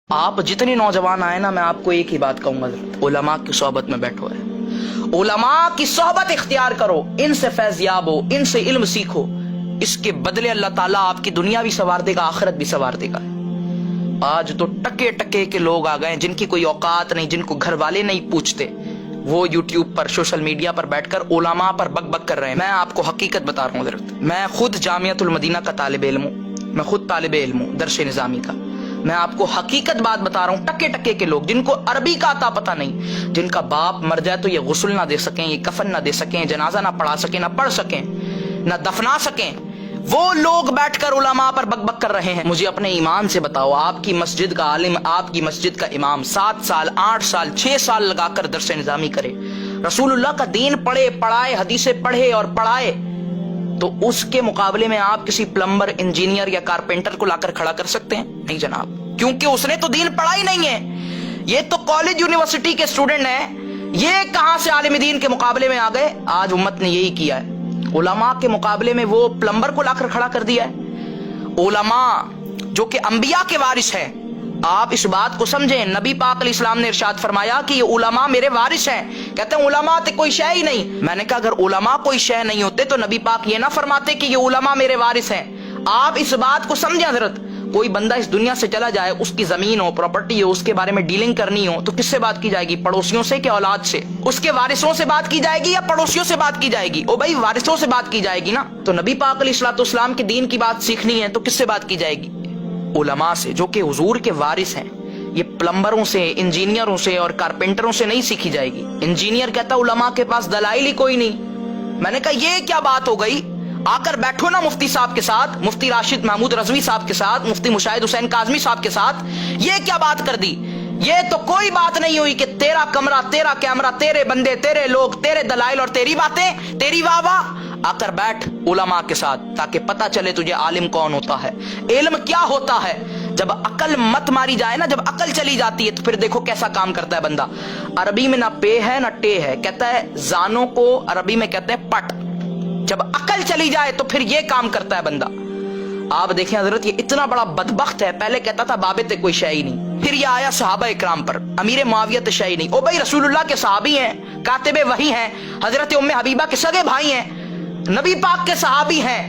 آپ جتنے نوجوان آئے نا، میں آپ کو ایک ہی بات کہوں گا، علماء کی صحبت میں بیٹھو ہے، علماء کی صحبت اختیار کرو، ان سے فیض یاب ہو، ان سے علم سیکھو، اس کے بدلے اللہ تعالیٰ آپ کی دنیا بھی سنوار دے گا، آخرت بھی سنوار دے گا۔ آج تو ٹکے ٹکے کے لوگ آ گئے جن کی کوئی اوقات نہیں، جن کو گھر والے نہیں پوچھتے، وہ یوٹیوب پر سوشل میڈیا پر بیٹھ کر علماء پر بک بک کر رہے ہیں۔ میں آپ کو حقیقت بتا رہا ہوں حضرت، میں خود جامعۃ المدینہ کا طالب علم ہوں، میں خود طالب علم ہوں درس نظامی کا۔ میں آپ کو حقیقت بات بتا رہا ہوں، ٹکے ٹکے کے لوگ جن کو عربی کا آتا پتہ نہیں، جن کا باپ مر جائے تو یہ غسل نہ دے سکیں، یہ کفن نہ دے سکیں، جنازہ نہ پڑھا سکیں، نہ پڑھ سکیں، نہ دفنا سکیں، وہ لوگ بیٹھ کر علماء پر بک بک کر رہے ہیں۔ مجھے اپنے ایمان سے بتاؤ، آپ کی مسجد کا عالم، آپ کی مسجد کا امام 7 سال 8 سال 6 سال لگا کر درس نظامی کرے، رسول اللہ کا دین پڑھے پڑھائے، حدیثیں پڑھے اور پڑھائے، تو اس کے مقابلے میں آپ کسی پلمبر، انجینئر یا کارپینٹر کو لا کر کھڑا کر سکتے ہیں؟ نہیں جناب، کیونکہ اس نے تو دین پڑھا ہی نہیں ہے۔ یہ تو کالج یونیورسٹی کے اسٹوڈنٹ ہیں، یہ کہاں سے عالم دین کے مقابلے میں آ گئے؟ آج امت نے یہی کیا ہے، علماء کے مقابلے میں وہ پلمبر کو لا کر کھڑا کر دیا ہے۔ علماء جو کہ انبیاء کے وارث ہیں، آپ اس بات کو سمجھیں، نبی پاک علیہ السلام نے ارشاد فرمایا کہ یہ علماء میرے وارث ہیں۔ کہتے ہیں علماء تے کوئی شے ہی نہیں۔ میں نے کہا اگر علماء کوئی شے نہیں ہوتے تو نبی پاک یہ نہ فرماتے کہ یہ علماء میرے وارث ہیں۔ آپ اس بات کو سمجھیں حضرت، کوئی بندہ اس دنیا سے چلا جائے، اس کی زمین ہو، پراپرٹی ہو، اس کے بارے میں ڈیلنگ کرنی ہو، تو کس سے بات کی جائے گی؟ پڑوسیوں سے کہ اولاد سے؟ اس کے وارثوں سے بات کی جائے گی یا پڑوسیوں سے بات کی جائے گی؟ او بھائی وارثوں سے بات کی جائے گی نا۔ تو نبی پاک علیہ الصلوۃ والسلام کے دین کی بات سیکھنی ہے تو کس سے بات کی جائے گی؟ علماء سے، جو کہ حضور کے وارث ہیں۔ یہ پلمبروں سے، انجینئروں سے اور کارپینٹروں سے نہیں سیکھی جائے گی۔ انجینئر کہتا علماء کے پاس دلائل ہی کوئی نہیں۔ میں نے کہا یہ کیا بات ہو گئی؟ آ کر بیٹھو نا مفتی صاحب کے ساتھ، مفتی راشد محمود رضوی صاحب کے ساتھ، مفتی مشاہد حسین کاظمی صاحب کے ساتھ، یہ کیا بات کر دی؟ یہ تو کوئی بات نہیں ہوئی کہ تیرا کمرہ، تیرا کیمرہ، تیرے بندے، تیرے لوگ، تیرے دلائل اور تیری باتیں، تیری واہ واہ۔ آ کر بیٹھ علماء کے ساتھ تاکہ پتہ چلے تجھے عالم کون ہوتا ہے، علم کیا ہوتا ہے۔ جب عقل مت ماری جائے نا، جب عقل چلی جاتی ہے تو پھر دیکھو کیسا کام کرتا ہے بندہ۔ عربی میں نہ پے ہے نہ ٹے ہے، کہتا ہے زانوں کو عربی میں کہتے ہیں پٹ۔ جب عقل چلی جائے تو پھر یہ کام کرتا ہے بندہ۔ آپ دیکھیں حضرت، یہ اتنا بڑا بدبخت ہے، پہلے کہتا تھا بابے تے کوئی شے ہی نہیں، پھر یہ آیا صحابہ اکرام پر، امیر معاویہ تے شے ہی نہیں۔ او بھائی رسول اللہ کے صحابی ہیں، کاتب وحی ہیں، حضرت ام حبیبہ کے سگے بھائی ہیں، نبی پاک کے صحابی ہیں،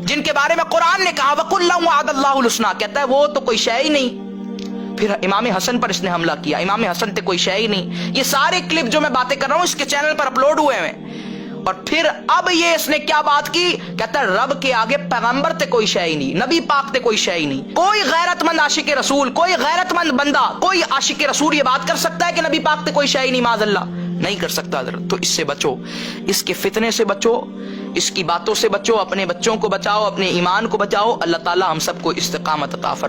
جن کے بارے میں قرآن نے کہا وَقُلًّا وَعَدَ اللَّهُ الْحُسْنَىٰ، کہتا ہے وہ تو کوئی شے ہی نہیں۔ پھر امام حسن پر اس نے حملہ کیا، امام حسن تے کوئی شے ہی نہیں۔ یہ سارے کلپ جو میں باتیں کر رہا ہوں اس کے چینل پر اپلوڈ ہوئے ہیں۔ اور پھر اب یہ اس نے کیا بات کی؟ کہتا ہے رب کے آگے پیغمبر تے کوئی شے ہی نہیں، نبی پاک تے کوئی شے ہی نہیں۔ کوئی غیرت مند عاشق رسول، کوئی غیرت مند بندہ، کوئی عاشق رسول یہ بات کر سکتا ہے کہ نبی پاک تے کوئی شے ہی نہیں؟ معاذ اللہ، نہیں کر سکتا حضرت۔ تو اس سے بچو، اس کے فتنے سے بچو، اس کی باتوں سے بچو، اپنے بچوں کو بچاؤ، اپنے ایمان کو بچاؤ۔ اللہ تعالی ہم سب کو استقامت عطا فرمائے۔